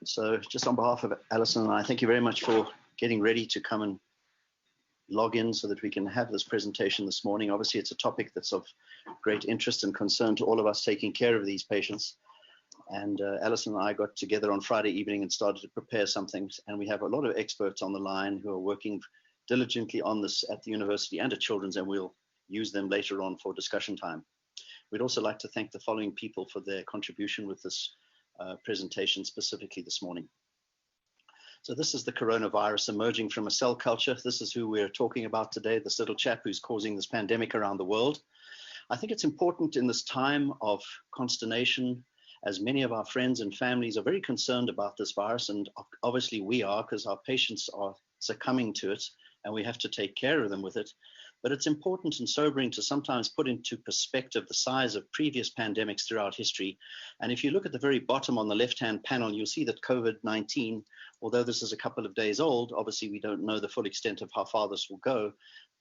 So just on behalf of Alison and I, thank you very much for getting ready to come and log in so that we can have this presentation this morning. Obviously, it's a topic that's of great interest and concern to all of us taking care of these patients. And Alison and I got together on Friday evening and started to prepare something. And we have a lot of experts on the line who are working diligently on this at the university and at Children's, and we'll use them later on for discussion time. We'd also like to thank the following people for their contribution with this presentation specifically this morning. So this is the coronavirus emerging from a cell culture. This is who we're talking about today, this little chap who's causing this pandemic around the world. I think it's important in this time of consternation, as many of our friends and families are very concerned about this virus, and obviously we are, because our patients are succumbing to it and we have to take care of them with it. But it's important and sobering to sometimes put into perspective the size of previous pandemics throughout history. And if you look at the very bottom on the left-hand panel, you'll see that COVID-19, although this is a couple of days old, obviously we don't know the full extent of how far this will go,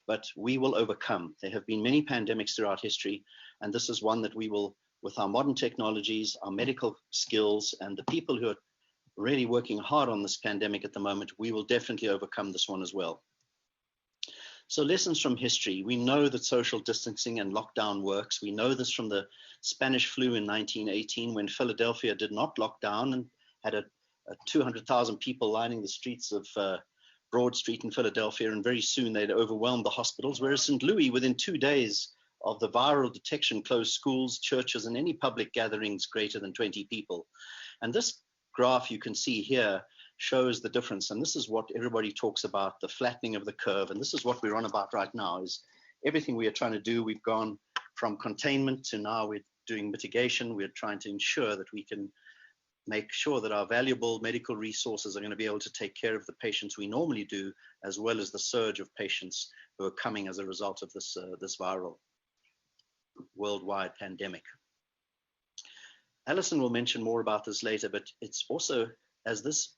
but we will overcome. There have been many pandemics throughout history, and this is one that we will, with our modern technologies, our medical skills, and the people who are really working hard on this pandemic at the moment, we will definitely overcome this one as well. So lessons from history. We know that social distancing and lockdown works. We know this from the Spanish flu in 1918, when Philadelphia did not lock down and had a 200,000 people lining the streets of Broad Street in Philadelphia, and very soon they'd overwhelmed the hospitals, whereas St. Louis, within 2 days of the viral detection, closed schools, churches, and any public gatherings greater than 20 people. And this graph you can see here shows the difference, and this is what everybody talks about, the flattening of the curve, and this is what we're on about right now, is everything we are trying to do. We've gone from containment to now we're doing mitigation. We're trying to ensure that we can make sure that our valuable medical resources are going to be able to take care of the patients we normally do, as well as the surge of patients who are coming as a result of this viral worldwide pandemic. Alison will mention more about this later, but it's also, as this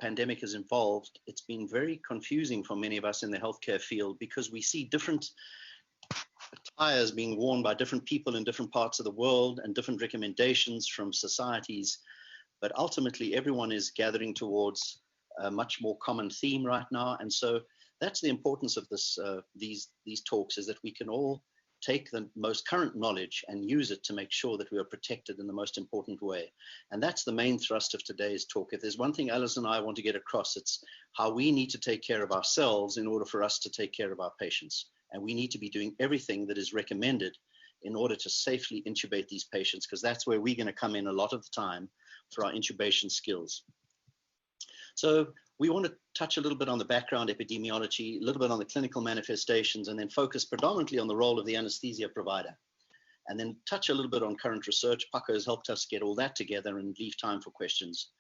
pandemic has evolved, it's been very confusing for many of us in the healthcare field, because we see different attires being worn by different people in different parts of the world and different recommendations from societies. But ultimately, everyone is gathering towards a much more common theme right now. And so that's the importance of this, these talks, is that we can all take the most current knowledge and use it to make sure that we are protected in the most important way. And that's the main thrust of today's talk. If there's one thing Alison and I want to get across, it's how we need to take care of ourselves in order for us to take care of our patients. And we need to be doing everything that is recommended in order to safely intubate these patients, because that's where we're going to come in a lot of the time for our intubation skills. So we want to touch a little bit on the background epidemiology, a little bit on the clinical manifestations, and then focus predominantly on the role of the anesthesia provider. And then touch a little bit on current research. Paco has helped us get all that together and leave time for questions.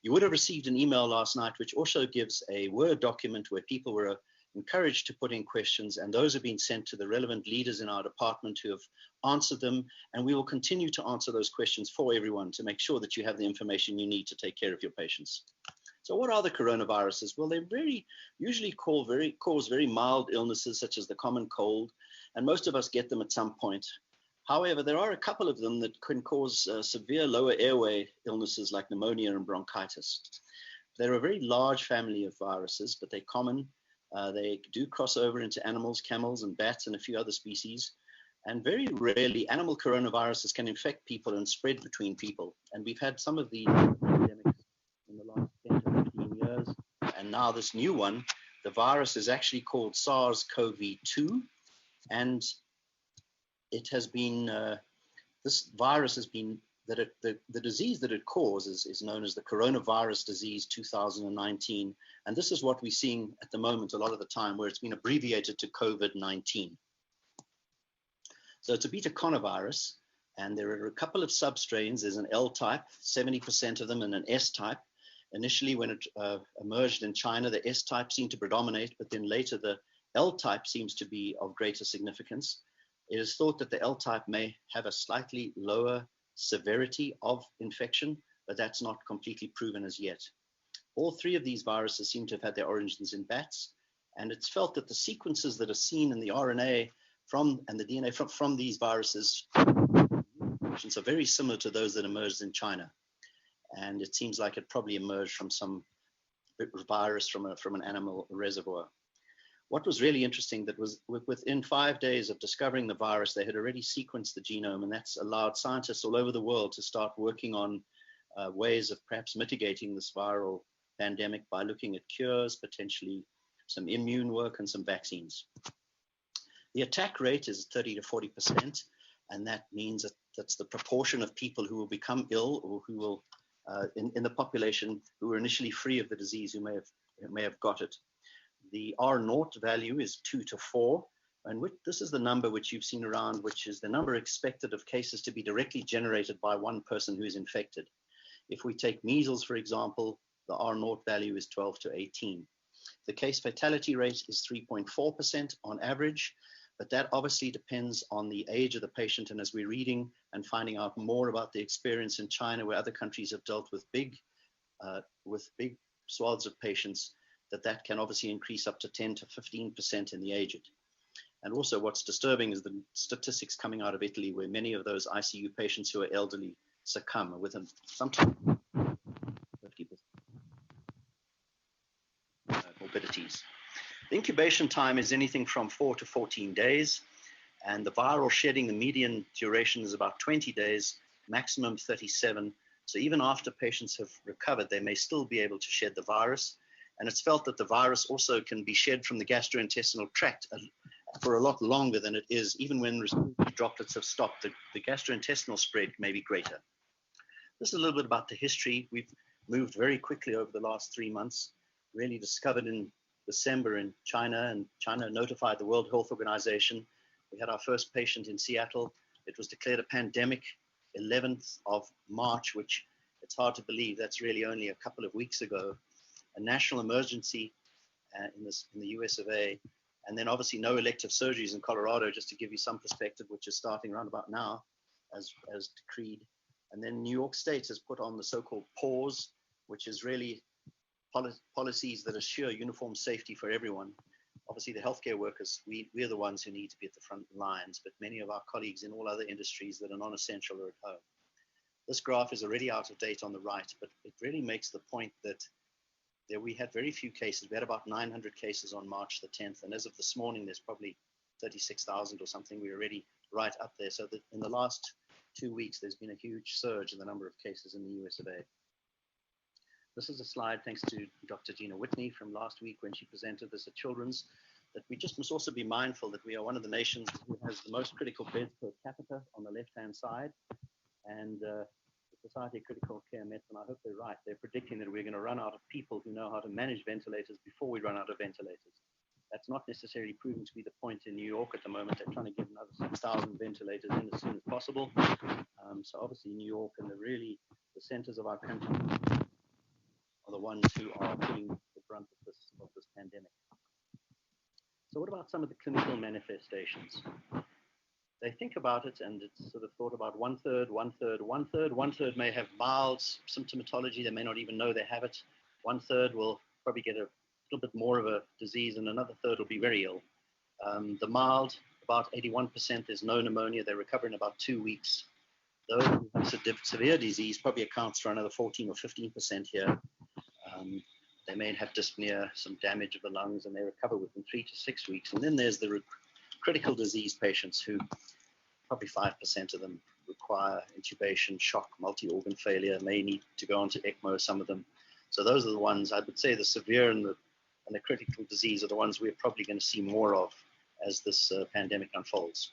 You would have received an email last night, which also gives a Word document where people were encouraged to put in questions, and those have been sent to the relevant leaders in our department who have answered them, and we will continue to answer those questions for everyone to make sure that you have the information you need to take care of your patients. So what are the coronaviruses? Well, they usually cause very mild illnesses, such as the common cold, and most of us get them at some point. However, there are a couple of them that can cause severe lower airway illnesses like pneumonia and bronchitis. They're a very large family of viruses, but they're common. They do cross over into animals, camels, and bats, and a few other species. And very rarely, animal coronaviruses can infect people and spread between people. And we've had some of these pandemics in the last 10 to 15 years. And now this new one, the virus is actually called SARS-CoV-2. And it has been, this virus has been, the disease that it causes is known as the coronavirus disease 2019. And this is what we're seeing at the moment a lot of the time, where it's been abbreviated to COVID-19. So it's a beta coronavirus, and there are a couple of substrains. There's an L type, 70% of them, and an S type. Initially, when it emerged in China, the S type seemed to predominate, but then later the L type seems to be of greater significance. It is thought that the L type may have a slightly lower severity of infection, but that's not completely proven as yet. All three of these viruses seem to have had their origins in bats, and it's felt that the sequences that are seen in the RNA and the DNA from these viruses are very similar to those that emerged in China. and it seems like it probably emerged from some virus from an animal reservoir. What was really interesting that was within 5 days of discovering the virus, they had already sequenced the genome, and that's allowed scientists all over the world to start working on ways of perhaps mitigating this viral pandemic by looking at cures, potentially some immune work and some vaccines. The attack rate is 30 to 40%, and that means that that's the proportion of people who will become ill or who will, in the population, who were initially free of the disease, who may have got it. The R0 value is 2 to 4, and this is the number which you've seen around, which is the number expected of cases to be directly generated by one person who is infected. If we take measles, for example, the R0 value is 12 to 18. The case fatality rate is 3.4% on average, but that obviously depends on the age of the patient. And as we're reading and finding out more about the experience in China, where other countries have dealt with big swaths of patients, that can obviously increase up to 10 to 15% in the aged. And also what's disturbing is the statistics coming out of Italy, where many of those ICU patients who are elderly succumb within sometimes 50% morbidities. The incubation time is anything from 4 to 14 days, and the viral shedding, the median duration is about 20 days, maximum 37. So even after patients have recovered, they may still be able to shed the virus. And it's felt that the virus also can be shed from the gastrointestinal tract for a lot longer than it is, even when respiratory droplets have stopped. The gastrointestinal spread may be greater. This is a little bit about the history. We've moved very quickly over the last 3 months, really discovered in December in China, and China notified the World Health Organization. We had our first patient in Seattle. It was declared a pandemic 11th of March, which it's hard to believe that's really only a couple of weeks ago. A national emergency in the US of A, and then obviously no elective surgeries in Colorado, just to give you some perspective, which is starting around about now as decreed. And then New York State has put on the so-called pause, which is really policies that assure uniform safety for everyone. Obviously, the healthcare workers, we're the ones who need to be at the front lines, but many of our colleagues in all other industries that are non-essential are at home. This graph is already out of date on the right, but it really makes the point that we had very few cases. We had about 900 cases on March the 10th, and as of this morning, there's probably 36,000 or something. We're already right up there. So that in the last 2 weeks, there's been a huge surge in the number of cases in the US of A. This is a slide thanks to Dr. Gina Whitney from last week when she presented this at Children's, that we just must also be mindful that we are one of the nations who has the most critical beds per capita on the left-hand side. And the Society of Critical Care Medicine, I hope they're right, they're predicting that we're going to run out of people who know how to manage ventilators before we run out of ventilators. That's not necessarily proven to be the point in New York at the moment. They're trying to get another 6,000 ventilators in as soon as possible. So obviously New York and the centers of our country are the ones who are feeling the brunt of this pandemic. So what about some of the clinical manifestations? They think about it, and it's sort of thought about one third may have mild symptomatology. They may not even know they have it. 1/3 will probably get a little bit more of a disease, and another third will be very ill. The mild, about 81%, there's no pneumonia. They recover in about 2 weeks. Those who have severe disease probably accounts for another 14 or 15% here. They may have dyspnea, some damage of the lungs, and they recover within 3 to 6 weeks. And then there's the critical disease patients who probably 5% of them require intubation, shock, multi-organ failure, may need to go on to ECMO, some of them. So those are the ones, I would say the severe and the critical disease are the ones we're probably going to see more of as this pandemic unfolds.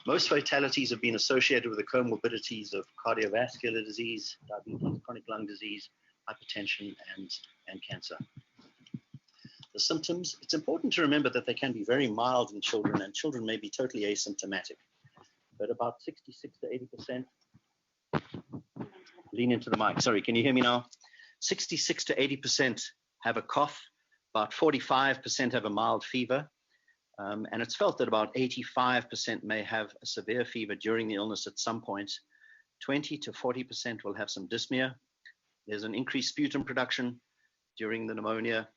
Most fatalities have been associated with the comorbidities of cardiovascular disease, diabetes, chronic lung disease, hypertension, and cancer. The symptoms, it's important to remember that they can be very mild in children, and children may be totally asymptomatic. But about 66 to 80%, lean into the mic, sorry, can you hear me now? 66 to 80% have a cough, about 45% have a mild fever, and it's felt that about 85% may have a severe fever during the illness at some point. 20 to 40% will have some dyspnea. There's an increased sputum production during the pneumonia,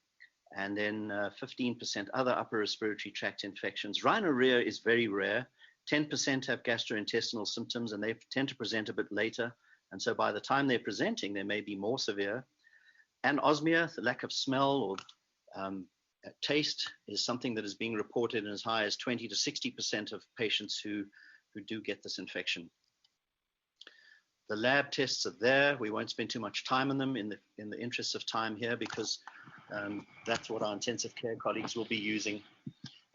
and then 15% other upper respiratory tract infections. Rhinorrhea is very rare. 10% have gastrointestinal symptoms, and they tend to present a bit later. And so by the time they're presenting, they may be more severe. Anosmia, the lack of smell or taste, is something that is being reported in as high as 20 to 60% of patients who do get this infection. The lab tests are there. We won't spend too much time on them in the interest of time here, because that's what our intensive care colleagues will be using,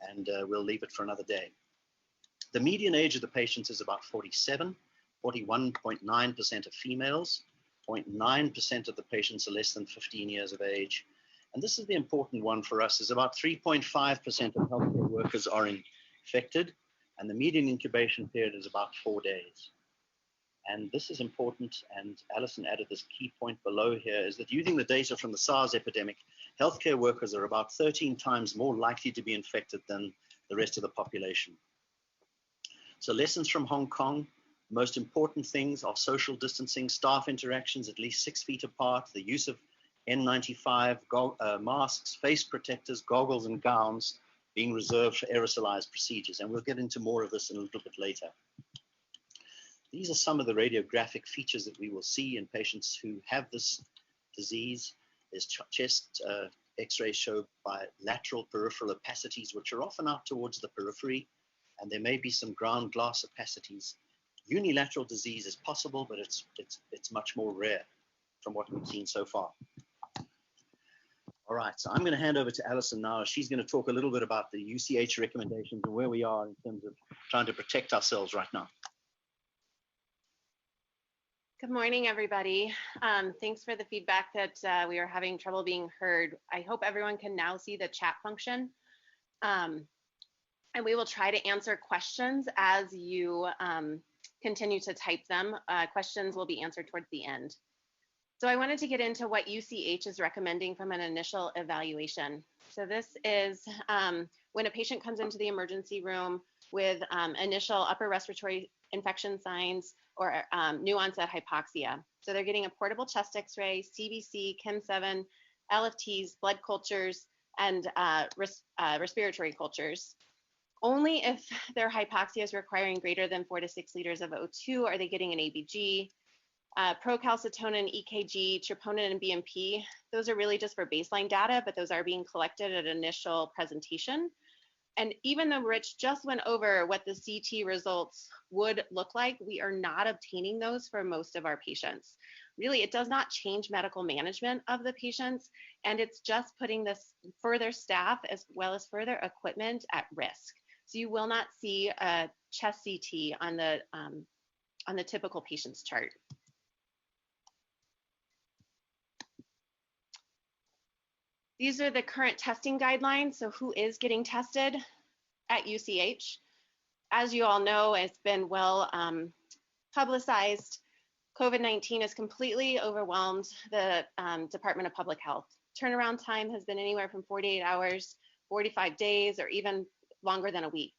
and we'll leave it for another day. The median age of the patients is about 47. 41.9% of females. 0.9% of the patients are less than 15 years of age. And this is the important one for us, is about 3.5% of healthcare workers are infected, and the median incubation period is about 4 days. And this is important, and Alison added this key point below here, is that using the data from the SARS epidemic, healthcare workers are about 13 times more likely to be infected than the rest of the population. So lessons from Hong Kong. Most important things are social distancing, staff interactions at least 6 feet apart, the use of N95, masks, face protectors, goggles, and gowns being reserved for aerosolized procedures. And we'll get into more of this in a little bit later. These are some of the radiographic features that we will see in patients who have this disease. There's chest x-rays show bilateral peripheral opacities, which are often out towards the periphery, and there may be some ground glass opacities. Unilateral disease is possible, but it's much more rare from what we've seen so far. All right, so I'm going to hand over to Alison now. She's going to talk a little bit about the UCH recommendations and where we are in terms of trying to protect ourselves right now. Good morning, everybody. Thanks for the feedback that we are having trouble being heard. I hope everyone can now see the chat function. And we will try to answer questions as you continue to type them. Questions will be answered towards the end. So I wanted to get into what UCH is recommending from an initial evaluation. So this is when a patient comes into the emergency room with initial upper respiratory infection signs or new onset hypoxia. So they're getting a portable chest x-ray, CBC, KIM7, LFTs, blood cultures, and respiratory cultures. Only if their hypoxia is requiring greater than 4 to 6 liters of O2 are they getting an ABG. Procalcitonin, EKG, troponin, and BMP, those are really just for baseline data, but those are being collected at initial presentation. And even though Rich just went over what the CT results would look like, we are not obtaining those for most of our patients. Really, it does not change medical management of the patients, and it's just putting this further staff as well as further equipment at risk. So you will not see a chest CT on the typical patient's chart. These are the current testing guidelines. So who is getting tested at UCH? As you all know, it's been well publicized. COVID-19 has completely overwhelmed the Department of Public Health. Turnaround time has been anywhere from 48 hours, 45 days, or even longer than a week.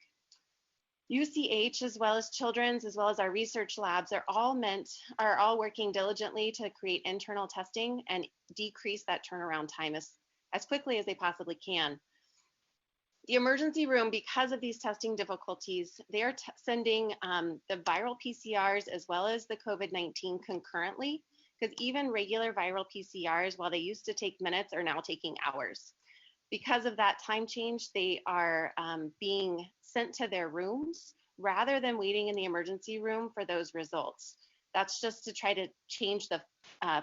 UCH, as well as Children's, as well as our research labs, are all working diligently to create internal testing and decrease that turnaround time as quickly as they possibly can. The emergency room, because of these testing difficulties, they are sending the viral PCRs as well as the COVID-19 concurrently, because even regular viral PCRs, while they used to take minutes, are now taking hours. Because of that time change, they are being sent to their rooms rather than waiting in the emergency room for those results. That's just to try to change the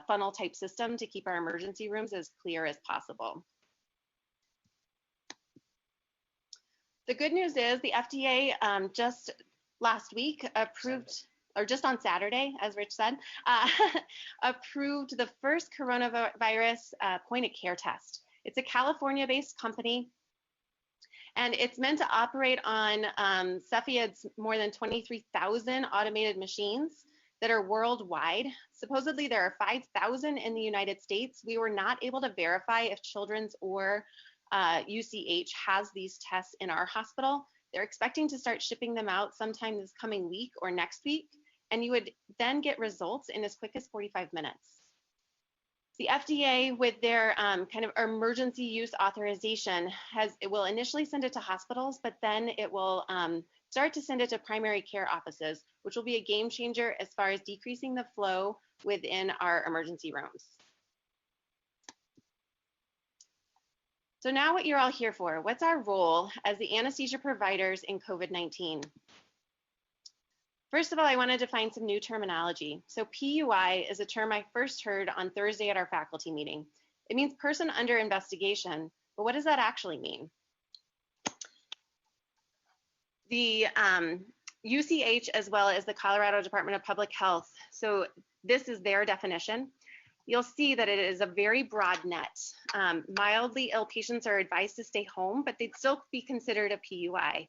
funnel type system to keep our emergency rooms as clear as possible. The good news is the FDA just last week approved, or just on Saturday, as Rich said, approved the first coronavirus point of care test. It's a California-based company, and it's meant to operate on Cepheid's more than 23,000 automated machines that are worldwide. Supposedly there are 5,000 in the United States. We were not able to verify if Children's or UCH has these tests in our hospital. They're expecting to start shipping them out sometime this coming week or next week, and you would then get results in as quick as 45 minutes. The FDA, with their kind of emergency use authorization, it will initially send it to hospitals, but then it will start to send it to primary care offices which will be a game changer as far as decreasing the flow within our emergency rooms. So now what you're all here for, what's our role as the anesthesia providers in COVID-19? First of all, I want to define some new terminology. So PUI is a term I first heard on Thursday at our faculty meeting. It means person under investigation, but what does that actually mean? The UCH, as well as the Colorado Department of Public Health, so this is their definition. You'll see that it is a very broad net. Mildly ill patients are advised to stay home, but they'd still be considered a PUI.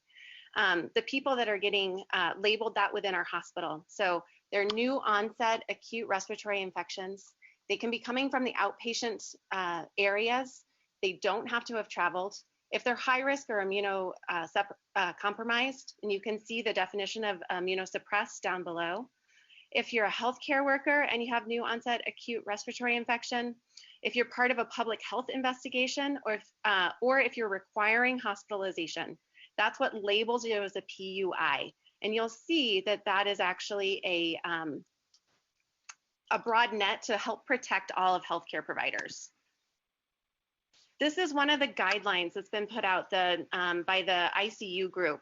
The people that are getting labeled that within our hospital. So they're new onset acute respiratory infections. They can be coming from the outpatient areas. They don't have to have traveled. If they're high risk or immunocompromised, and you can see the definition of immunosuppressed down below. If you're a healthcare worker and you have new onset acute respiratory infection, if you're part of a public health investigation, or if you're requiring hospitalization, that's what labels you as a PUI. And you'll see that that is actually a broad net to help protect all of healthcare providers. This is one of the guidelines that's been put out by the ICU group.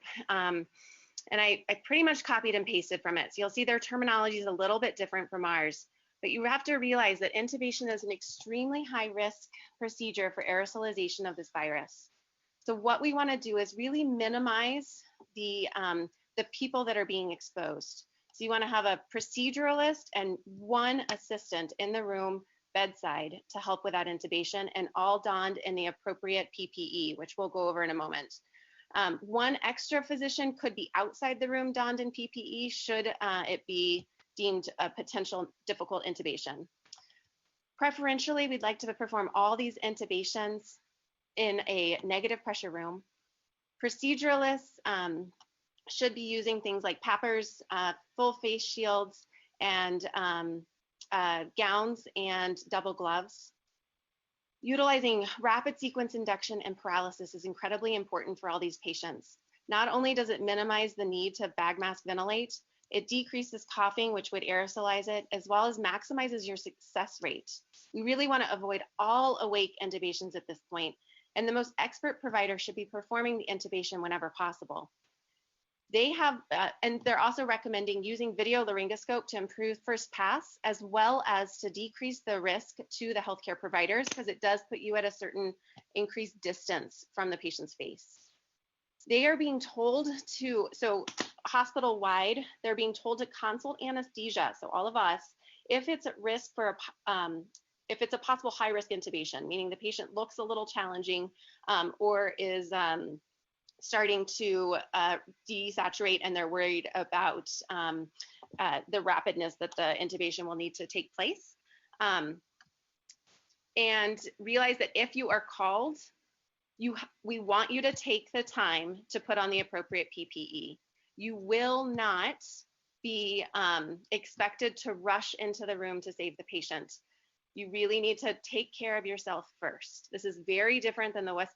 And I pretty much copied and pasted from it. So you'll see their terminology is a little bit different from ours, but you have to realize that intubation is an extremely high risk procedure for aerosolization of this virus. So what we want to do is really minimize the people that are being exposed. So you want to have a proceduralist and one assistant in the room bedside to help with that intubation, and all donned in the appropriate PPE, which we'll go over in a moment. One extra physician could be outside the room donned in PPE should it be deemed a potential difficult intubation. Preferentially, we'd like to perform all these intubations in a negative pressure room. Proceduralists should be using things like PAPRs, full face shields, and gowns and double gloves. Utilizing rapid sequence induction and paralysis is incredibly important for all these patients. Not only does it minimize the need to bag mask ventilate, it decreases coughing, which would aerosolize it, as well as maximizes your success rate. We really want to avoid all awake intubations at this point, and the most expert provider should be performing the intubation whenever possible. They have, and they're also recommending using video laryngoscope to improve first pass, as well as to decrease the risk to the healthcare providers, because it does put you at a certain increased distance from the patient's face. They are being told to, so hospital-wide, they're being told to consult anesthesia, so all of us, if it's at risk for if it's a possible high-risk intubation, meaning the patient looks a little challenging or is starting to desaturate, and they're worried about the rapidness that the intubation will need to take place. And realize that if you are called, we want you to take the time to put on the appropriate PPE. You will not be expected to rush into the room to save the patient. You really need to take care of yourself first. This is very different than the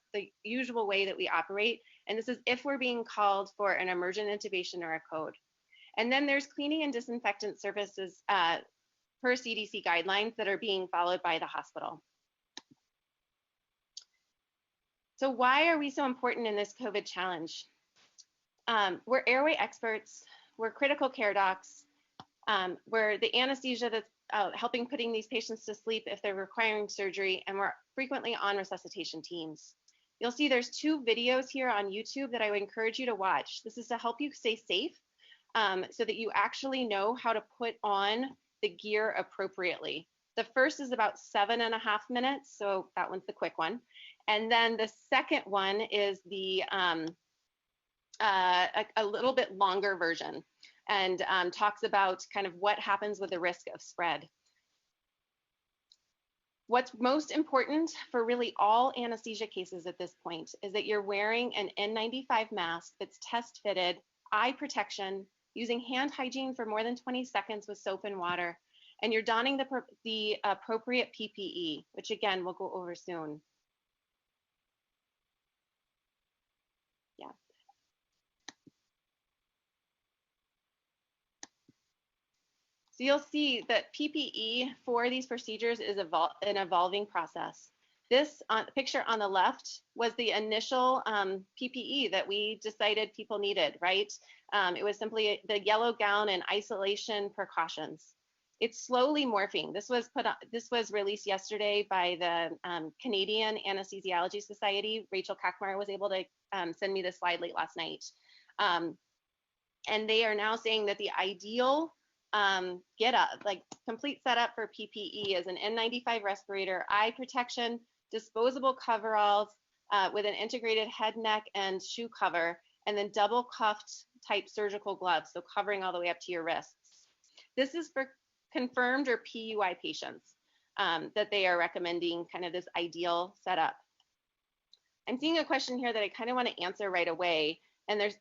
usual way that we operate. And this is if we're being called for an emergent intubation or a code. And then there's cleaning and disinfectant services per CDC guidelines that are being followed by the hospital. So why are we so important in this COVID challenge? We're airway experts, we're critical care docs, we're the anesthesia that's helping putting these patients to sleep if they're requiring surgery, and we're frequently on resuscitation teams. You'll see there's 2 videos here on YouTube that I would encourage you to watch. This is to help you stay safe so that you actually know how to put on the gear appropriately. The first is about 7.5 minutes, so that one's the quick one. And then the second one is the a little bit longer version, and talks about kind of what happens with the risk of spread. What's most important for really all anesthesia cases at this point is that you're wearing an N95 mask that's test fitted, eye protection, using hand hygiene for more than 20 seconds with soap and water, and you're donning the appropriate PPE, which again, we'll go over soon. Yeah. So you'll see that PPE for these procedures is an evolving process. This picture on the left was the initial PPE that we decided people needed, right? It was simply the yellow gown and isolation precautions. It's slowly morphing. This was released yesterday by the Canadian Anesthesiology Society. Rachel Kakmar was able to send me this slide late last night. And they are now saying that the ideal complete setup for PPE is an N95 respirator, eye protection, disposable coveralls with an integrated head, neck, and shoe cover, and then double cuffed type surgical gloves, so covering all the way up to your wrists. This is for confirmed or PUI patients that they are recommending kind of this ideal setup. I'm seeing a question here that I kind of want to answer right away. And there's,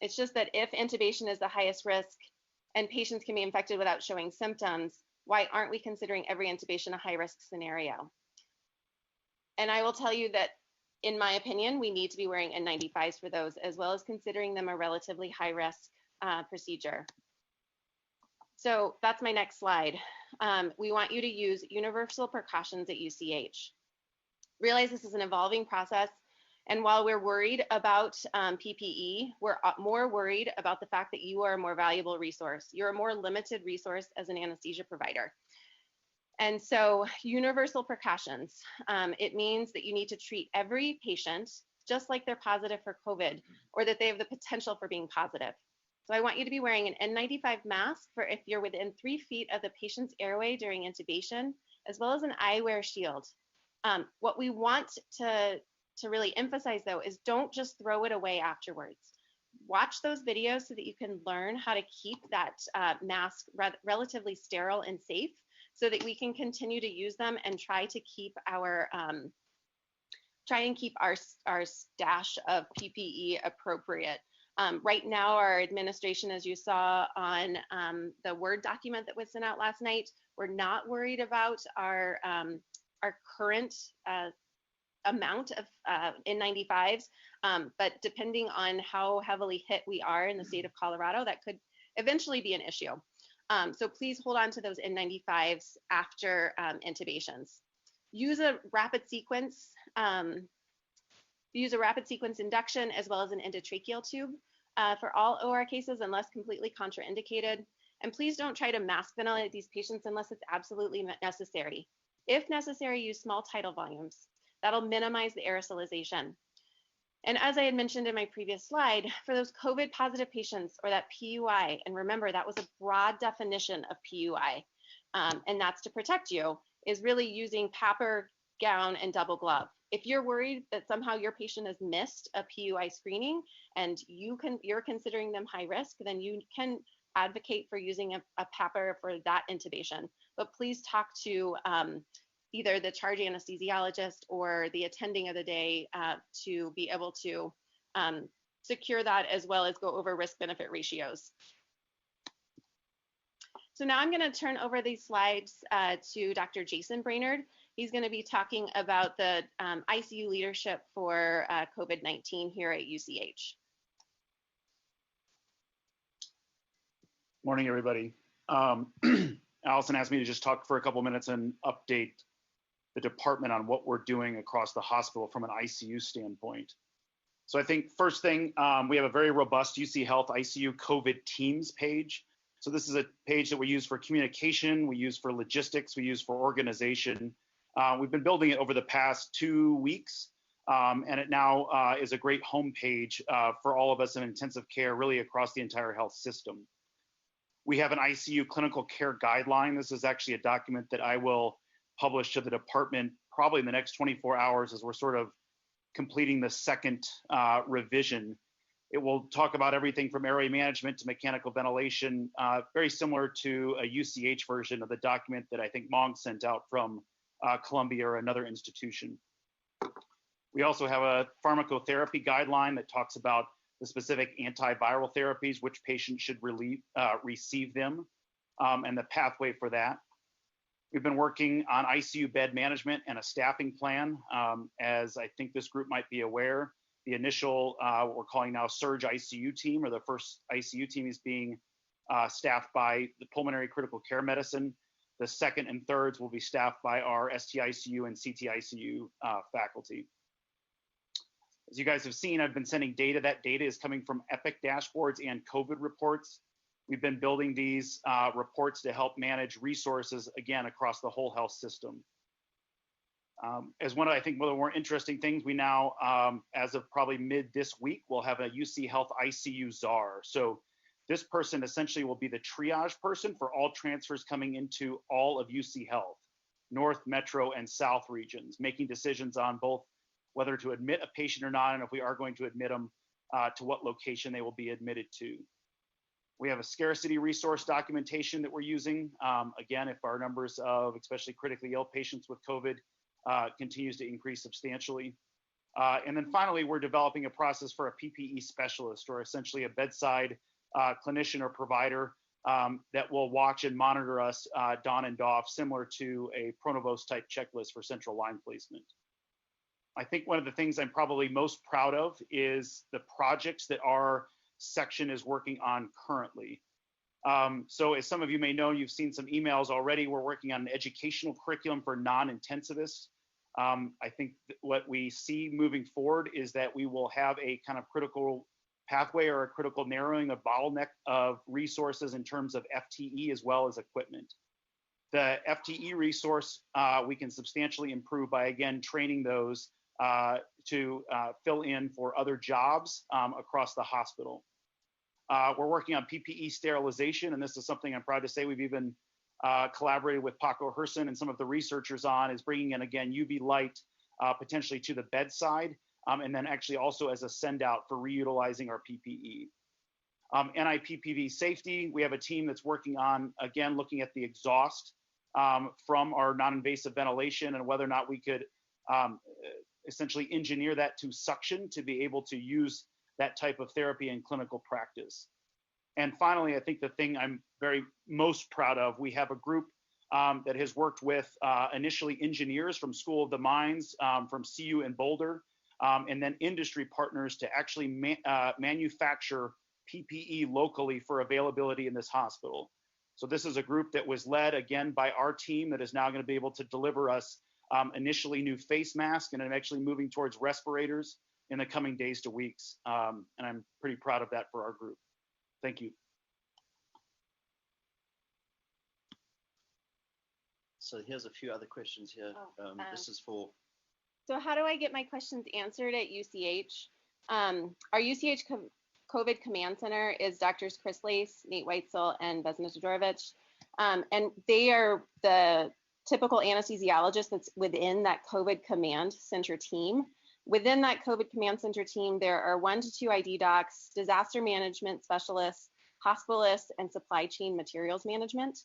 it's just that if intubation is the highest risk and patients can be infected without showing symptoms, why aren't we considering every intubation a high risk scenario? And I will tell you that, in my opinion, we need to be wearing N95s for those, as well as considering them a relatively high risk procedure. So that's my next slide. We want you to use universal precautions at UCH. Realize this is an evolving process. And while we're worried about PPE, we're more worried about the fact that you are a more valuable resource. You're a more limited resource as an anesthesia provider. And so universal precautions, it means that you need to treat every patient just like they're positive for COVID or that they have the potential for being positive. So I want you to be wearing an N95 mask for if you're within 3 feet of the patient's airway during intubation, as well as an eyewear shield. What we want to really emphasize though is don't just throw it away afterwards. Watch those videos so that you can learn how to keep that mask relatively sterile and safe so that we can continue to use them and try to keep our our stash of PPE appropriate. Right now, our administration, as you saw on the Word document that was sent out last night, we're not worried about our current amount of N95s, but depending on how heavily hit we are in the state of Colorado, that could eventually be an issue. So please hold on to those N95s after intubations. Use a rapid sequence induction as well as an endotracheal tube for all OR cases unless completely contraindicated. And please don't try to mask ventilate these patients unless it's absolutely necessary. If necessary, use small tidal volumes. That'll minimize the aerosolization. And as I had mentioned in my previous slide, for those COVID positive patients or that PUI, and remember that was a broad definition of PUI, and that's to protect you, is really using PAPR, gown, and double glove. If you're worried that somehow your patient has missed a PUI screening and you're considering them high risk, then you can advocate for using a PAPR for that intubation. But please talk to either the charge anesthesiologist or the attending of the day to be able to secure that as well as go over risk-benefit ratios. So now I'm going to turn over these slides to Dr. Jason Brainerd. He's going to be talking about the ICU leadership for COVID-19 here at UCH. Morning, everybody. Allison asked me to just talk for a couple minutes and update the department on what we're doing across the hospital from an ICU standpoint. So I think first thing, we have a very robust UC Health ICU COVID Teams page. So this is a page that we use for communication, we use for logistics, we use for organization. We've been building it over the past 2 weeks, and it now is a great homepage for all of us in intensive care, really across the entire health system. We have an ICU clinical care guideline. This is actually a document that I will publish to the department probably in the next 24 hours as we're sort of completing the second revision. It will talk about everything from airway management to mechanical ventilation, very similar to a UCH version of the document that I think Mong sent out from Columbia or another institution. We also have a pharmacotherapy guideline that talks about the specific antiviral therapies, which patients should receive them, and the pathway for that. We've been working on ICU bed management and a staffing plan. As I think this group might be aware, the initial, what we're calling now Surge ICU team, or the first ICU team, is being staffed by the pulmonary critical care medicine. The second and thirds will be staffed by our STICU and CTICU faculty. As you guys have seen, I've been sending data. That data is coming from Epic dashboards and COVID reports. We've been building these reports to help manage resources, again, across the whole health system. As one of, I think, one of the more interesting things, we now, as of probably mid this week, we'll have a UC Health ICU czar. So this person essentially will be the triage person for all transfers coming into all of UC Health, North, Metro, and South regions, making decisions on both whether to admit a patient or not, and if we are going to admit them, to what location they will be admitted to. We have a scarcity resource documentation that we're using. Again, if our numbers of especially critically ill patients with COVID continues to increase substantially. And then finally, we're developing a process for a PPE specialist, or essentially a bedside clinician or provider that will watch and monitor us on and off, similar to a Pronovost type checklist for central line placement. I think one of the things I'm probably most proud of is the projects that our section is working on currently. So as some of you may know, you've seen some emails already. We're working on an educational curriculum for non-intensivists. I think what we see moving forward is that we will have a kind of critical pathway or a critical narrowing of bottleneck of resources in terms of FTE as well as equipment. The FTE resource we can substantially improve by, again, training those to fill in for other jobs across the hospital. We're working on PPE sterilization, and this is something I'm proud to say we've even collaborated with Paco Herson and some of the researchers on, is bringing in, again, UV light potentially to the bedside, and then actually also as a send out for reutilizing our PPE. NIPPV safety, we have a team that's working on, again, looking at the exhaust from our non-invasive ventilation and whether or not we could essentially engineer that to suction to be able to use that type of therapy in clinical practice. And finally, I think the thing I'm very most proud of, we have a group that has worked with initially engineers from School of the Mines, from CU in Boulder, and then industry partners to actually manufacture PPE locally for availability in this hospital. So this is a group that was led, again, by our team that is now going to be able to deliver us initially new face masks, and I'm actually moving towards respirators in the coming days to weeks. And I'm pretty proud of that for our group. Thank you. So here's a few other questions here. This is for... So how do I get my questions answered at UCH? Our UCH COVID Command Center is Drs. Chris Lace, Nate Weitzel, and Vesna Todorovich. And they are the typical anesthesiologist that's within that COVID Command Center team. Within that COVID Command Center team, there are 1 to 2 ID docs, disaster management specialists, hospitalists, and supply chain materials management.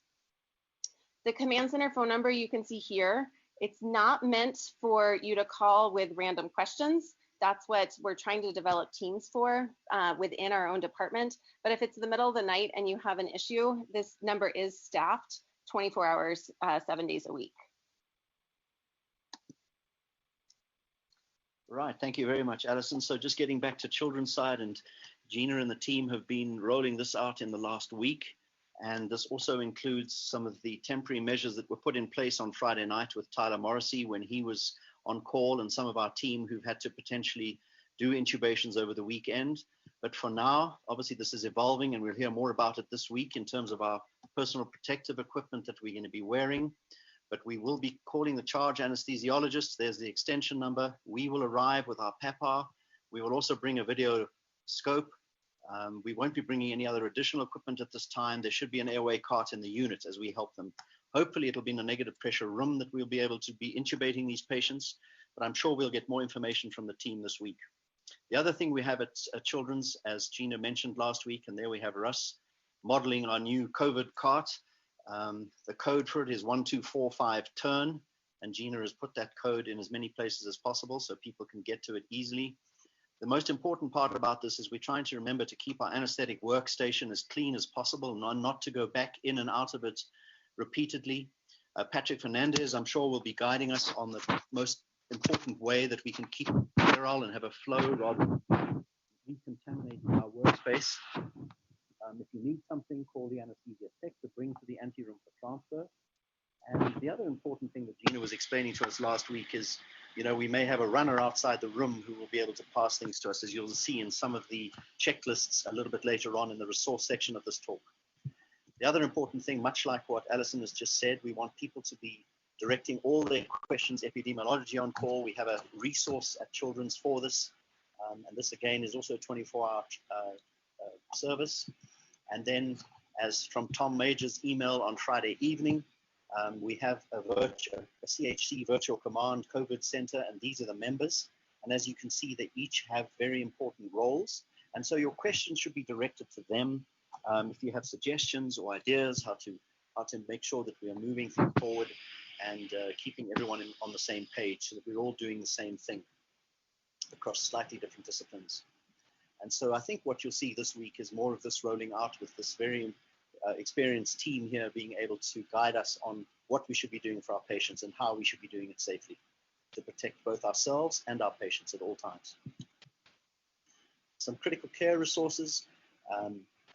The Command Center phone number you can see here, it's not meant for you to call with random questions. That's what we're trying to develop teams for within our own department. But if it's the middle of the night and you have an issue, this number is staffed 24 hours, 7 days a week. Right, thank you very much, Alison. So just getting back to children's side, and Gina and the team have been rolling this out in the last week. And this also includes some of the temporary measures that were put in place on Friday night with Tyler Morrissey when he was on call, and some of our team who've had to potentially do intubations over the weekend. But for now, obviously this is evolving, and we'll hear more about it this week in terms of our personal protective equipment that we're going to be wearing. But we will be calling the charge anesthesiologist. There's the extension number. We will arrive with our PEPAR. We will also bring a video scope. We won't be bringing any other additional equipment at this time. There should be an airway cart in the unit as we help them. Hopefully it'll be in a negative pressure room that we'll be able to be intubating these patients, but I'm sure we'll get more information from the team this week. The other thing we have at Children's, as Gina mentioned last week, and there we have Russ modeling our new COVID cart. The code for it is 1245 turn, and Gina has put that code in as many places as possible so people can get to it easily. The most important part about this is we're trying to remember to keep our anesthetic workstation as clean as possible, not to go back in and out of it repeatedly. Patrick Fernandez, I'm sure, will be guiding us on the most important way that we can keep sterile and have a flow rather than decontaminating our workspace. If you need something thing called the anesthesia tech to bring to the anteroom for transfer. And the other important thing that Gina was explaining to us last week is, we may have a runner outside the room who will be able to pass things to us, as you'll see in some of the checklists a little bit later on in the resource section of this talk. The other important thing, much like what Alison has just said, we want people to be directing all their questions, epidemiology on call. We have a resource at Children's for this. And this, again, is also a 24-hour service. And then, as from Tom Major's email on Friday evening, we have a CHC virtual command COVID center, and these are the members. And as you can see, they each have very important roles. And so your questions should be directed to them. If you have suggestions or ideas how to make sure that we are moving things forward and keeping everyone on the same page so that we're all doing the same thing across slightly different disciplines. And so I think what you'll see this week is more of this rolling out with this very experienced team here being able to guide us on what we should be doing for our patients and how we should be doing it safely to protect both ourselves and our patients at all times. Some critical care resources.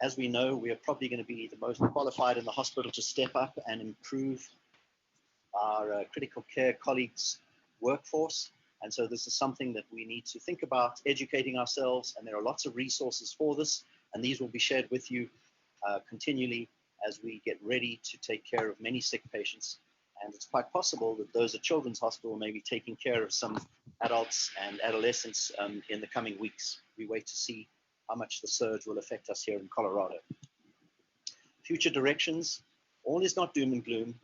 As we know, we are probably going to be the most qualified in the hospital to step up and improve our critical care colleagues' workforce. And so this is something that we need to think about educating ourselves, and there are lots of resources for this, and these will be shared with you continually as we get ready to take care of many sick patients. And it's quite possible that those at Children's Hospital may be taking care of some adults and adolescents in the coming weeks. We wait to see how much the surge will affect us here in Colorado. Future directions, all is not doom and gloom.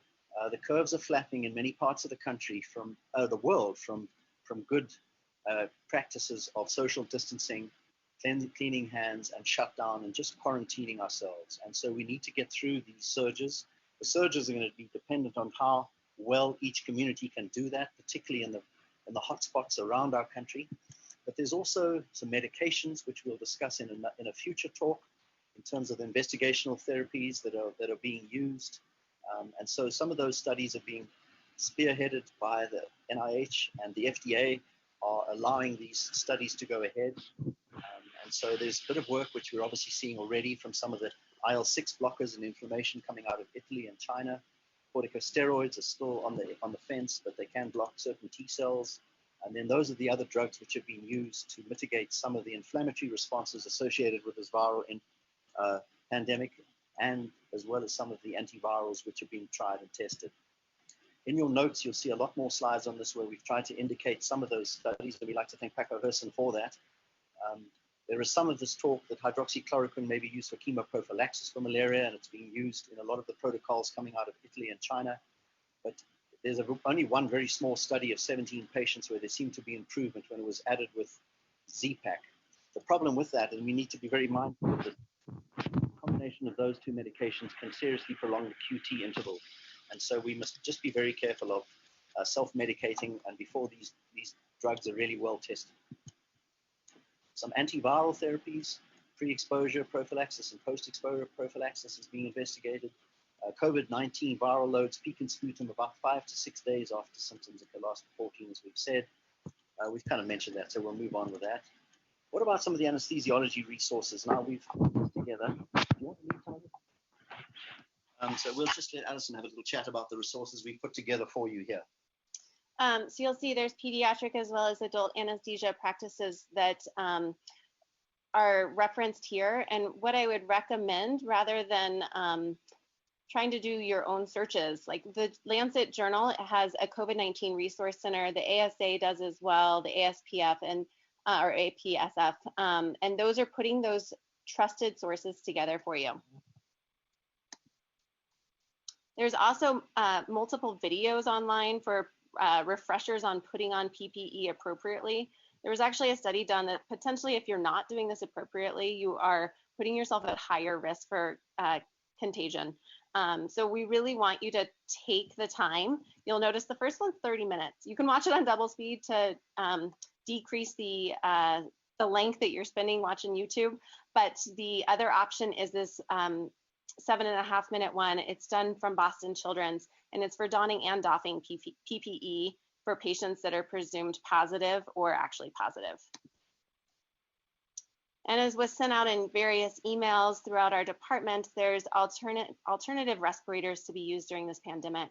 The curves are flattening in many parts of the country from the world from good practices of social distancing, cleaning hands and shutdown and just quarantining ourselves. And so we need to get through these surges. The surges are going to be dependent on how well each community can do that, particularly in the hotspots around our country. But there's also some medications which we'll discuss in a future talk in terms of investigational therapies that are being used. And so some of those studies are being spearheaded by the NIH, and the FDA are allowing these studies to go ahead. And so there's a bit of work which we're obviously seeing already from some of the IL-6 blockers and inflammation coming out of Italy and China. Corticosteroids are still on the fence, but they can block certain T cells. And then those are the other drugs which are being used to mitigate some of the inflammatory responses associated with this viral pandemic, and as well as some of the antivirals which are being tried and tested. In your notes, you'll see a lot more slides on this where we've tried to indicate some of those studies, and we'd like to thank Paco Herson for that. There is some of this talk that hydroxychloroquine may be used for chemoprophylaxis for malaria, and it's being used in a lot of the protocols coming out of Italy and China. But there's only one very small study of 17 patients where there seemed to be improvement when it was added with Z-Pak. The problem with that, and we need to be very mindful of, that the combination of those two medications can seriously prolong the QT interval. And so we must just be very careful of self-medicating and before these drugs are really well tested. Some antiviral therapies, pre-exposure prophylaxis and post-exposure prophylaxis is being investigated. COVID-19 viral loads peak in sputum about 5 to 6 days after symptoms that can last for 14, as we've said. We've kind of mentioned that, so we'll move on with that. What about some of the anesthesiology resources? Now we've put this together. Do you want to leave, Tyler? So we'll just let Alison have a little chat about the resources we've put together for you here. So you'll see there's pediatric as well as adult anesthesia practices that are referenced here. And what I would recommend, rather than trying to do your own searches, like the Lancet Journal has a COVID-19 resource center, the ASA does as well, the ASPF and or APSF, and those are putting those trusted sources together for you. There's also multiple videos online for refreshers on putting on PPE appropriately. There was actually a study done that potentially if you're not doing this appropriately, you are putting yourself at higher risk for contagion. So we really want you to take the time. You'll notice the first one's 30 minutes. You can watch it on double speed to decrease the length that you're spending watching YouTube. But the other option is this 7.5-minute one. It's done from Boston Children's, and it's for donning and doffing PPE for patients that are presumed positive or actually positive. And as was sent out in various emails throughout our department, there's alternative respirators to be used during this pandemic.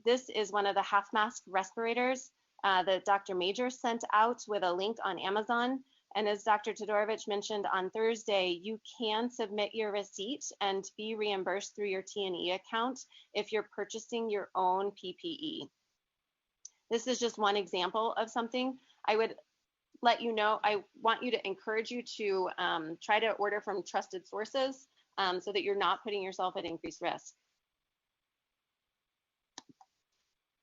This is one of the half mask respirators that Dr. Major sent out with a link on Amazon. And as Dr. Todorovich mentioned on Thursday, you can submit your receipt and be reimbursed through your T&E account if you're purchasing your own PPE. This is just one example of something. I would let you know, I want you to encourage you to try to order from trusted sources so that you're not putting yourself at increased risk.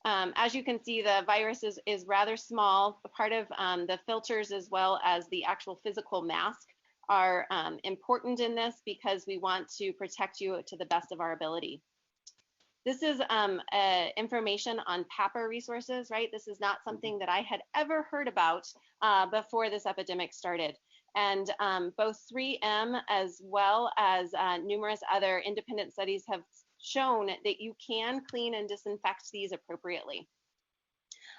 As you can see, the virus is rather small. Part of the filters as well as the actual physical mask are important in this because we want to protect you to the best of our ability. This is information on PAPR resources, right? This is not something that I had ever heard about before this epidemic started. And both 3M as well as numerous other independent studies have shown that you can clean and disinfect these appropriately.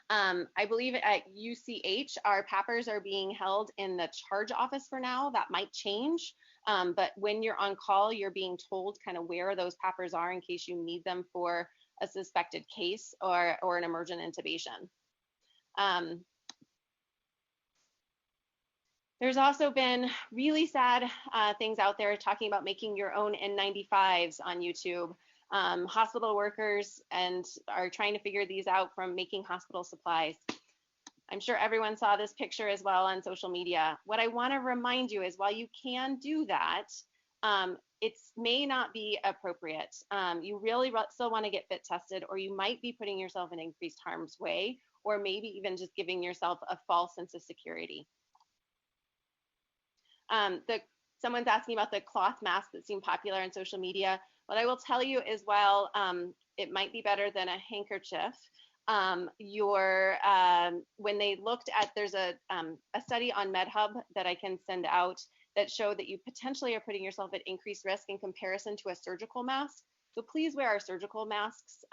I believe at UCH, our PAPRs are being held in the charge office for now. That might change, but when you're on call, you're being told kind of where those PAPRs are in case you need them for a suspected case or an emergent intubation. There's also been really sad things out there talking about making your own N95s on YouTube. Hospital workers and are trying to figure these out from making hospital supplies. I'm sure everyone saw this picture as well on social media. What I want to remind you is while you can do that, it may not be appropriate. You really still want to get fit tested, or you might be putting yourself in increased harm's way, or maybe even just giving yourself a false sense of security. Someone's asking about the cloth mask that seemed popular on social media. What I will tell you is while it might be better than a handkerchief, when they looked at, there's a study on MedHub that I can send out that showed that you potentially are putting yourself at increased risk in comparison to a surgical mask. So please wear our surgical masks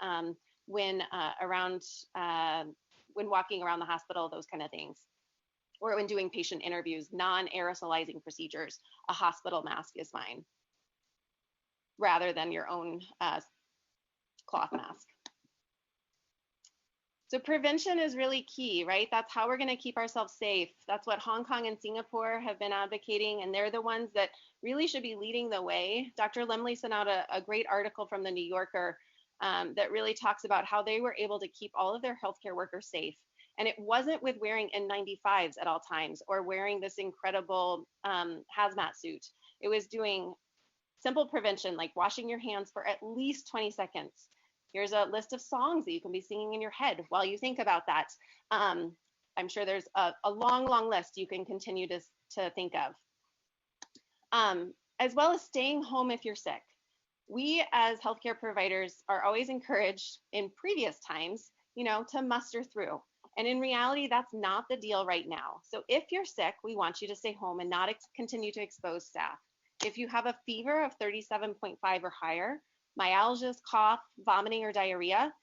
when walking around the hospital, those kind of things. Or when doing patient interviews, non-aerosolizing procedures, a hospital mask is fine, rather than your own cloth mask. So prevention is really key, right? That's how we're gonna keep ourselves safe. That's what Hong Kong and Singapore have been advocating, and they're the ones that really should be leading the way. Dr. Lemley sent out a great article from the New Yorker that really talks about how they were able to keep all of their healthcare workers safe. And it wasn't with wearing N95s at all times or wearing this incredible hazmat suit. It was doing simple prevention, like washing your hands for at least 20 seconds. Here's a list of songs that you can be singing in your head while you think about that. I'm sure there's a long, long list you can continue to think of. As well as staying home if you're sick. We as healthcare providers are always encouraged in previous times, to muster through. And in reality, that's not the deal right now. So if you're sick, we want you to stay home and not continue to expose staff. If you have a fever of 37.5 or higher, myalgias, cough, vomiting, or diarrhea,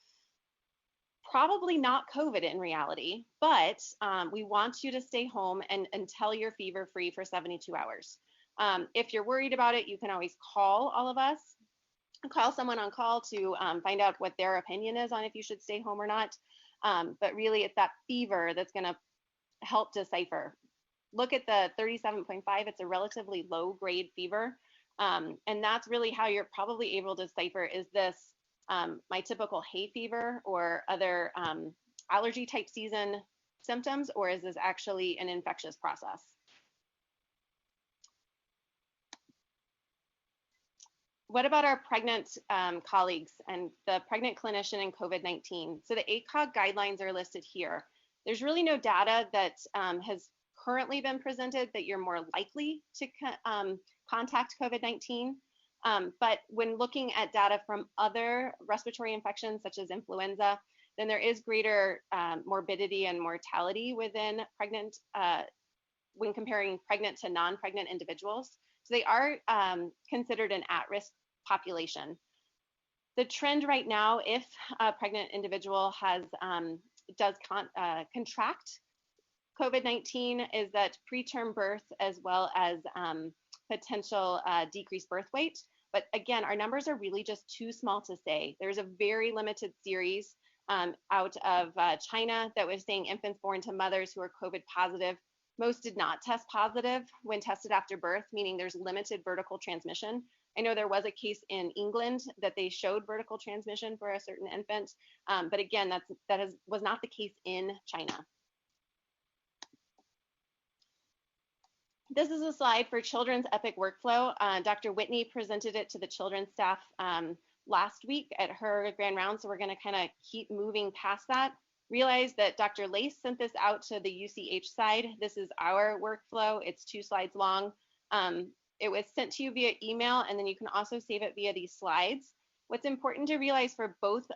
probably not COVID in reality, but we want you to stay home until you're fever free for 72 hours. If you're worried about it, you can always call all of us, call someone on call to find out what their opinion is on if you should stay home or not. But really it's that fever that's gonna help decipher. Look at the 37.5, it's a relatively low grade fever. And that's really how you're probably able to decipher, is this my typical hay fever or other allergy type season symptoms, or is this actually an infectious process? What about our pregnant colleagues and the pregnant clinician in COVID-19? So the ACOG guidelines are listed here. There's really no data that has currently been presented that you're more likely to contact COVID-19. But when looking at data from other respiratory infections, such as influenza, then there is greater morbidity and mortality within pregnant, when comparing pregnant to non-pregnant individuals. So they are considered an at-risk population. The trend right now, if a pregnant individual does contract COVID-19 is that preterm birth as well as potential decreased birth weight. But again, our numbers are really just too small to say. There's a very limited series out of China that was saying infants born to mothers who are COVID positive. Most did not test positive when tested after birth, meaning there's limited vertical transmission. I know there was a case in England that they showed vertical transmission for a certain infant, but again, was not the case in China. This is a slide for Children's Epic Workflow. Dr. Whitney presented it to the children's staff last week at her grand round, so we're going to kind of keep moving past that. Realize that Dr. Lace sent this out to the UCH side. This is our workflow. It's 2 slides long. It was sent to you via email, and then you can also save it via these slides. What's important to realize for both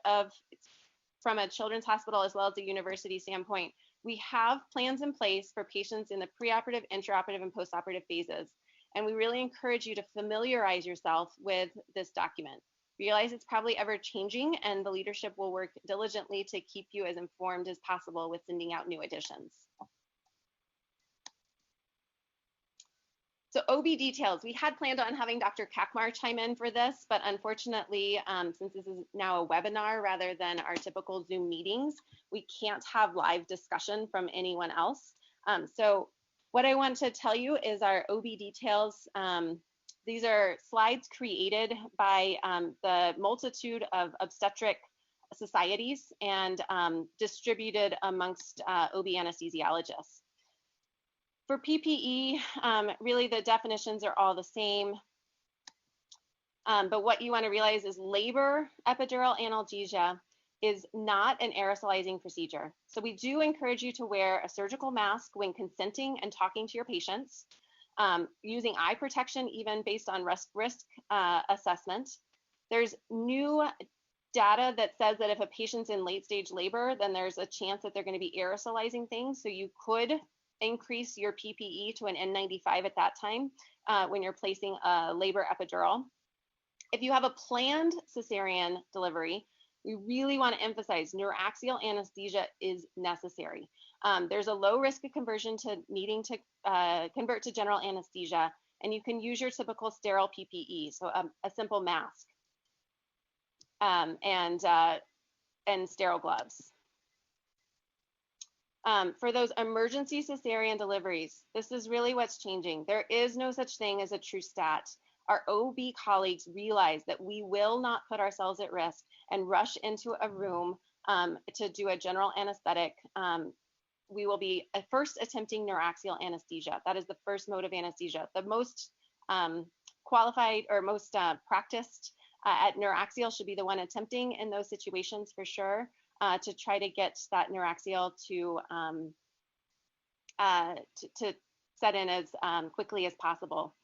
from a children's hospital as well as a university standpoint, we have plans in place for patients in the preoperative, intraoperative, and postoperative phases. And we really encourage you to familiarize yourself with this document. Realize it's probably ever changing, and the leadership will work diligently to keep you as informed as possible with sending out new additions. So OB details, we had planned on having Dr. Kakmar chime in for this, but unfortunately, since this is now a webinar rather than our typical Zoom meetings, we can't have live discussion from anyone else. So what I want to tell you is our OB details. These are slides created by the multitude of obstetric societies and distributed amongst OB anesthesiologists. For PPE, really the definitions are all the same. But what you want to realize is labor epidural analgesia is not an aerosolizing procedure. So we do encourage you to wear a surgical mask when consenting and talking to your patients, using eye protection even based on risk assessment. There's new data that says that if a patient's in late stage labor, then there's a chance that they're going to be aerosolizing things. So you could increase your PPE to an N95 at that time when you're placing a labor epidural. If you have a planned cesarean delivery, we really want to emphasize neuraxial anesthesia is necessary. There's a low risk of conversion to needing to convert to general anesthesia, and you can use your typical sterile PPE, so a simple mask and sterile gloves. For those emergency cesarean deliveries, this is really what's changing. There is no such thing as a true stat. Our OB colleagues realize that we will not put ourselves at risk and rush into a room to do a general anesthetic. We will be first attempting neuraxial anesthesia. That is the first mode of anesthesia. The most qualified or most practiced at neuraxial should be the one attempting in those situations for sure. To try to get that neuraxial to set in as quickly as possible.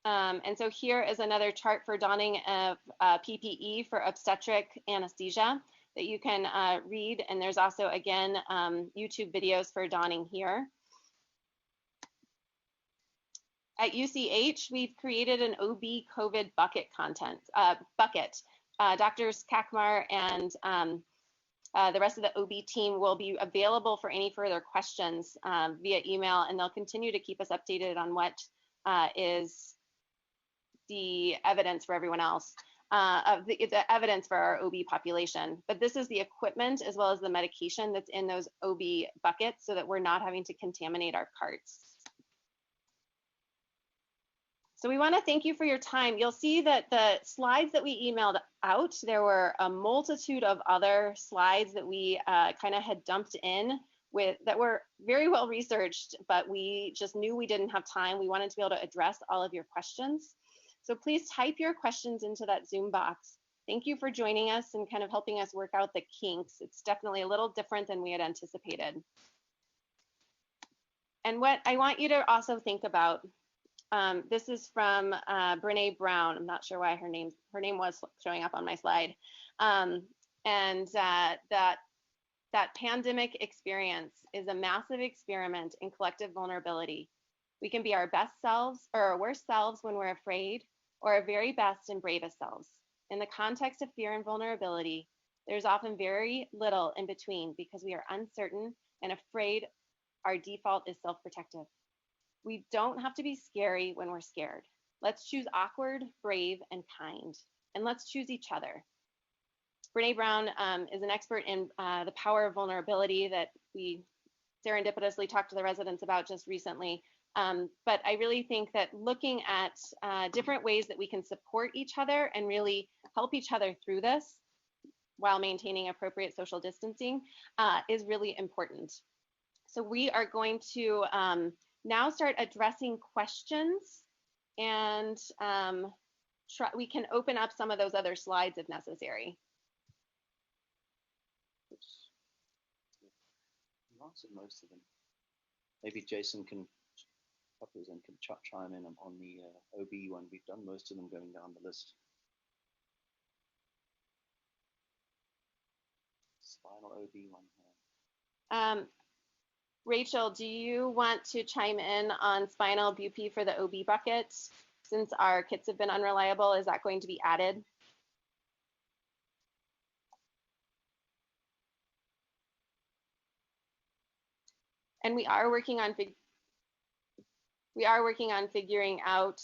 And so here is another chart for donning of PPE for obstetric anesthesia that you can read. And there's also, again, YouTube videos for donning here. At UCH, we've created an OB COVID bucket bucket. Doctors Kakmar and the rest of the OB team will be available for any further questions via email, and they'll continue to keep us updated on what is the evidence for everyone else, the evidence for our OB population. But this is the equipment as well as the medication that's in those OB buckets so that we're not having to contaminate our carts. So we want to thank you for your time. You'll see that the slides that we emailed out, there were a multitude of other slides that we kind of had dumped in that were very well researched, but we just knew we didn't have time. We wanted to be able to address all of your questions. So please type your questions into that Zoom box. Thank you for joining us and kind of helping us work out the kinks. It's definitely a little different than we had anticipated. And what I want you to also think about, this is from Brene Brown. I'm not sure why her name was showing up on my slide. That pandemic experience is a massive experiment in collective vulnerability. We can be our best selves or our worst selves when we're afraid, or our very best and bravest selves. In the context of fear and vulnerability, There's often very little in between because we are uncertain and afraid. Our default is self-protective. We don't have to be scary when we're scared. Let's choose awkward, brave, and kind. And let's choose each other. Brene Brown is an expert in the power of vulnerability that we serendipitously talked to the residents about just recently. But I really think that looking at different ways that we can support each other and really help each other through this while maintaining appropriate social distancing is really important. So we are going to now start addressing questions, and we can open up some of those other slides if necessary. You answered most of them. Maybe Jason can chime in on the OB one. We've done most of them going down the list. Spinal OB one. Rachel, do you want to chime in on spinal BUP for the OB bucket? Since our kits have been unreliable, is that going to be added? And we are working on figuring out.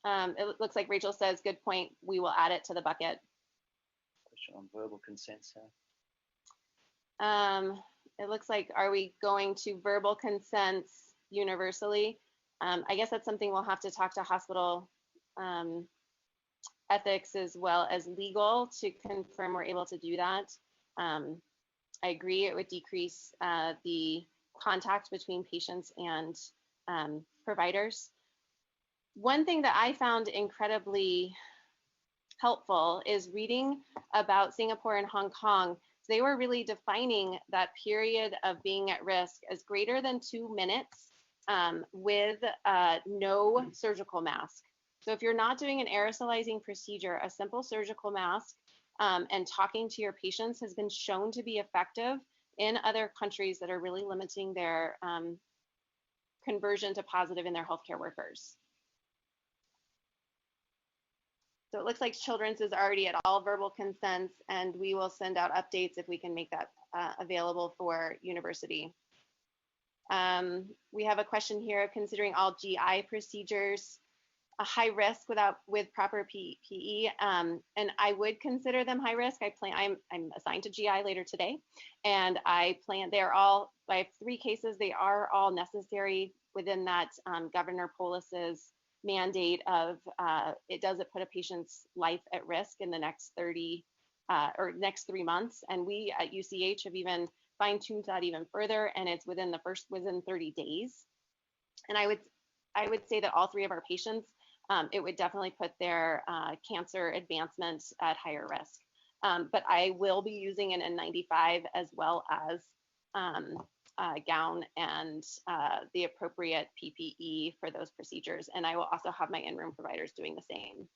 It looks like Rachel says, "Good point. We will add it to the bucket." Question on verbal consents here. It looks like, are we going to verbal consents universally? I guess that's something we'll have to talk to hospital ethics as well as legal to confirm we're able to do that. I agree it would decrease the contact between patients and providers. One thing that I found incredibly helpful is reading about Singapore and Hong Kong. They were really defining that period of being at risk as greater than 2 minutes with no surgical mask. So if you're not doing an aerosolizing procedure, a simple surgical mask and talking to your patients has been shown to be effective in other countries that are really limiting their conversion to positive in their healthcare workers. So it looks like Children's is already at all verbal consents, and we will send out updates if we can make that available for university. We have a question here, considering all GI procedures a high risk with proper PPE, and I would consider them high risk. I'm assigned to GI later today, and I have 3 cases. They are all necessary within that Governor Polis's mandate of it doesn't put a patient's life at risk in the next 30 or next 3 months. And we at UCH have even fine-tuned that even further, and it's within 30 days. And I would say that all 3 of our patients, it would definitely put their cancer advancement at higher risk. But I will be using an N95 as well as gown and the appropriate PPE for those procedures. And I will also have my in-room providers doing the same.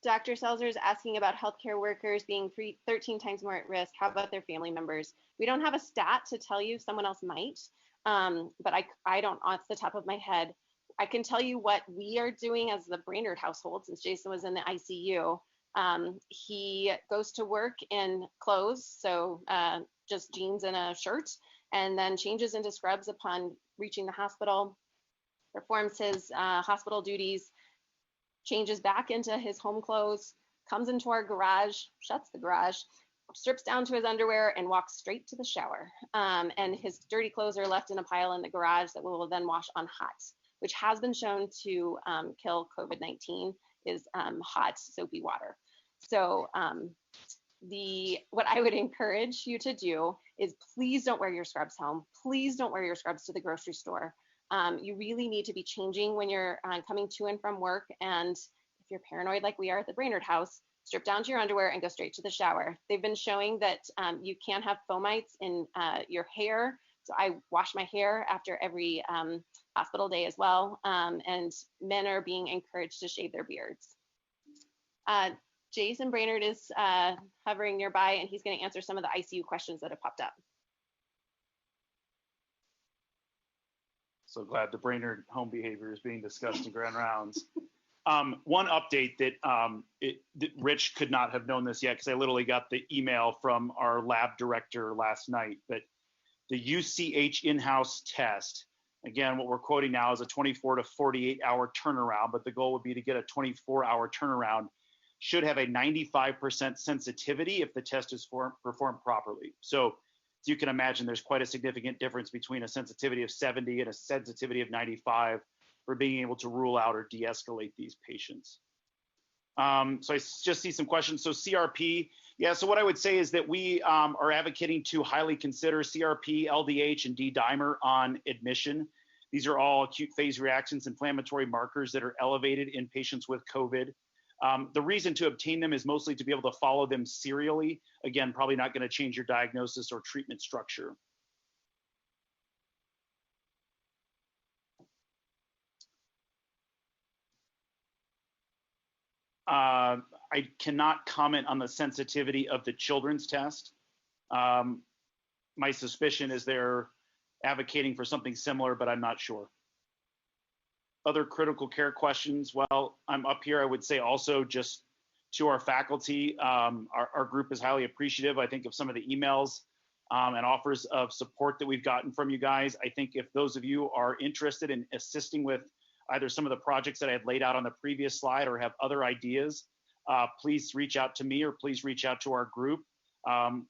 Dr. Selzer is asking about healthcare workers being 13 times more at risk. How about their family members? We don't have a stat to tell you, someone else might, but I don't off the top of my head. I can tell you what we are doing as the Brainerd household, since Jason was in the ICU. He goes to work in clothes, so just jeans and a shirt, and then changes into scrubs upon reaching the hospital, performs his hospital duties, changes back into his home clothes, comes into our garage, shuts the garage, strips down to his underwear, and walks straight to the shower. And his dirty clothes are left in a pile in the garage that we will then wash on hot, which has been shown to kill COVID-19, is hot soapy water. So what I would encourage you to do is please don't wear your scrubs home. Please don't wear your scrubs to the grocery store. You really need to be changing when you're coming to and from work. And if you're paranoid like we are at the Brainerd house, strip down to your underwear and go straight to the shower. They've been showing that you can have fomites in your hair. So I wash my hair after every hospital day as well. And men are being encouraged to shave their beards. Jason Brainerd is hovering nearby, and he's going to answer some of the ICU questions that have popped up. So glad the Brainerd home behavior is being discussed in grand rounds. One update that, that Rich could not have known this yet because I literally got the email from our lab director last night, but the UCH in-house test, again, what we're quoting now is a 24 to 48 hour turnaround, but the goal would be to get a 24-hour turnaround, should have a 95% sensitivity if the test is performed properly. So as you can imagine, there's quite a significant difference between a sensitivity of 70 and a sensitivity of 95 for being able to rule out or de-escalate these patients. So I just see some questions. So CRP, yeah, so what I would say is that we are advocating to highly consider CRP, LDH, and D-dimer on admission. These are all acute phase reactions, inflammatory markers that are elevated in patients with COVID. The reason to obtain them is mostly to be able to follow them serially. Again, probably not going to change your diagnosis or treatment structure. I cannot comment on the sensitivity of the children's test. My suspicion is they're advocating for something similar, but I'm not sure. Other critical care questions, well, I'm up here, I would say also just to our faculty, our group is highly appreciative, I think, of some of the emails and offers of support that we've gotten from you guys. I think if those of you are interested in assisting with either some of the projects that I had laid out on the previous slide or have other ideas, please reach out to me or please reach out to our group.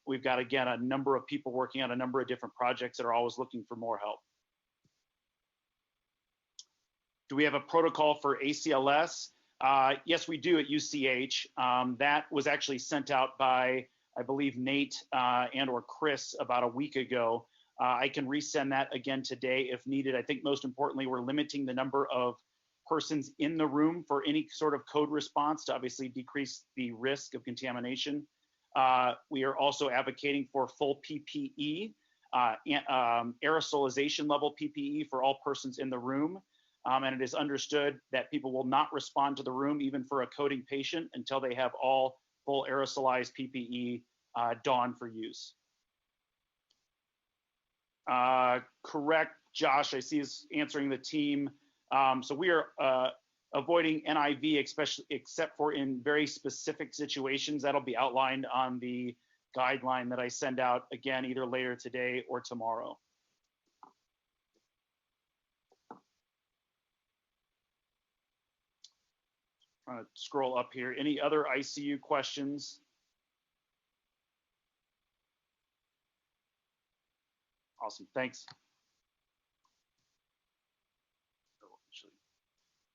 We've got, again, a number of people working on a number of different projects that are always looking for more help. Do we have a protocol for ACLS? Yes, we do at UCH. That was actually sent out by, I believe, Nate and or Chris about a week ago. I can resend that again today if needed. I think most importantly, we're limiting the number of persons in the room for any sort of code response to obviously decrease the risk of contamination. We are also advocating for full PPE, aerosolization level PPE for all persons in the room. And it is understood that people will not respond to the room, even for a coding patient, until they have all full aerosolized PPE donned for use. Correct, Josh, I see is answering the team. So we are avoiding NIV, especially except for in very specific situations. That'll be outlined on the guideline that I send out, again, either later today or tomorrow. Trying to scroll up here. Any other ICU questions? Awesome, thanks.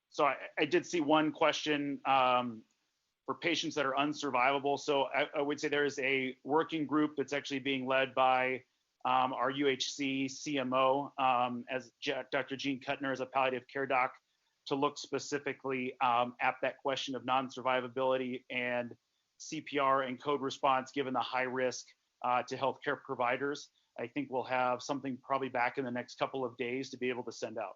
So I did see one question for patients that are unsurvivable. So I would say there is a working group that's actually being led by our UHC CMO, as Dr. Jean Kuttner is a palliative care doc, to look specifically at that question of non-survivability and CPR and code response given the high risk to healthcare providers. I think we'll have something probably back in the next couple of days to be able to send out.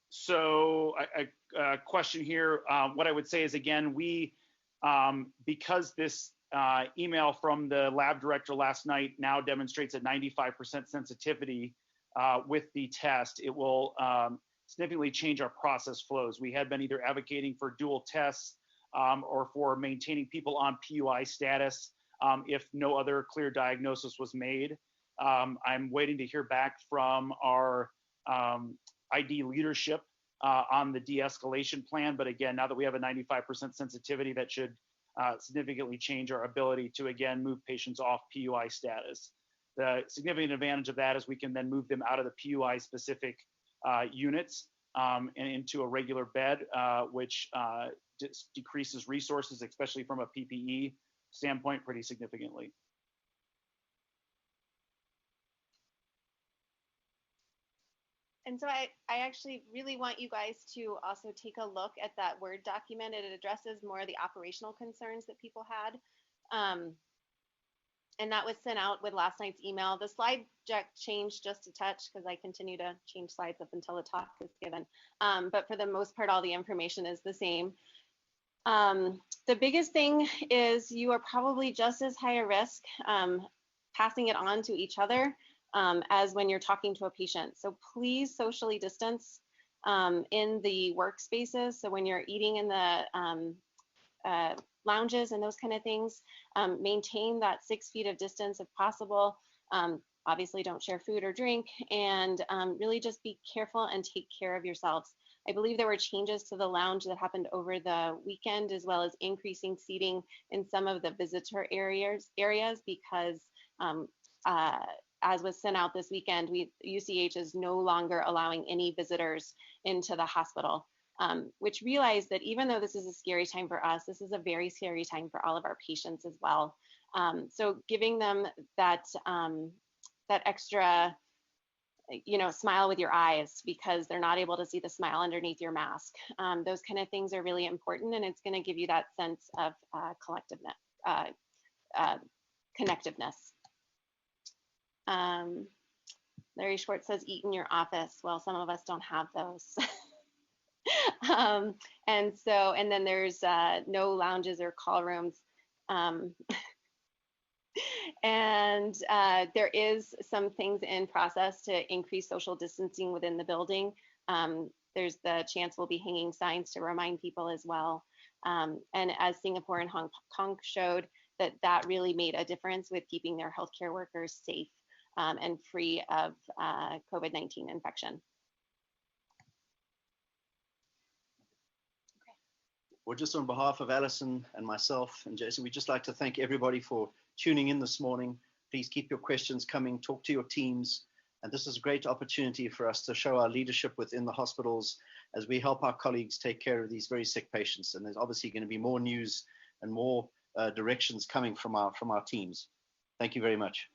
So a question here, what I would say is, again, we, because this email from the lab director last night now demonstrates a 95% sensitivity with the test, it will significantly change our process flows. We had been either advocating for dual tests or for maintaining people on PUI status if no other clear diagnosis was made. I'm waiting to hear back from our ID leadership on the de-escalation plan. But again, now that we have a 95% sensitivity, that should significantly change our ability to, again, move patients off PUI status. The significant advantage of that is we can then move them out of the PUI specific units and into a regular bed, which decreases resources, especially from a PPE standpoint, pretty significantly. And so I actually really want you guys to also take a look at that Word document. It addresses more of the operational concerns that people had. And that was sent out with last night's email. The slide deck changed just a touch because I continue to change slides up until the talk is given. But for the most part, all the information is the same. The biggest thing is you are probably just as high a risk passing it on to each other as when you're talking to a patient. So please socially distance in the workspaces. So when you're eating in the lounges and those kind of things, maintain that 6 feet of distance if possible. Obviously don't share food or drink, and really just be careful and take care of yourselves. I believe there were changes to the lounge that happened over the weekend, as well as increasing seating in some of the visitor areas because as was sent out this weekend, UCH is no longer allowing any visitors into the hospital, which realized that even though this is a scary time for us, this is a very scary time for all of our patients as well. So giving them that extra, smile with your eyes, because they're not able to see the smile underneath your mask. Those kind of things are really important, and it's going to give you that sense of connectiveness. Larry Schwartz says, eat in your office. Well, some of us don't have those. And then there's no lounges or call rooms. And there is some things in process to increase social distancing within the building. There's the chance we'll be hanging signs to remind people as well. And as Singapore and Hong Kong showed, that really made a difference with keeping their healthcare workers safe and free of COVID-19 infection. Well, just on behalf of Alison and myself and Jason, we'd just like to thank everybody for tuning in this morning. Please keep your questions coming, talk to your teams. And this is a great opportunity for us to show our leadership within the hospitals as we help our colleagues take care of these very sick patients. And there's obviously going to be more news and more directions coming from our teams. Thank you very much.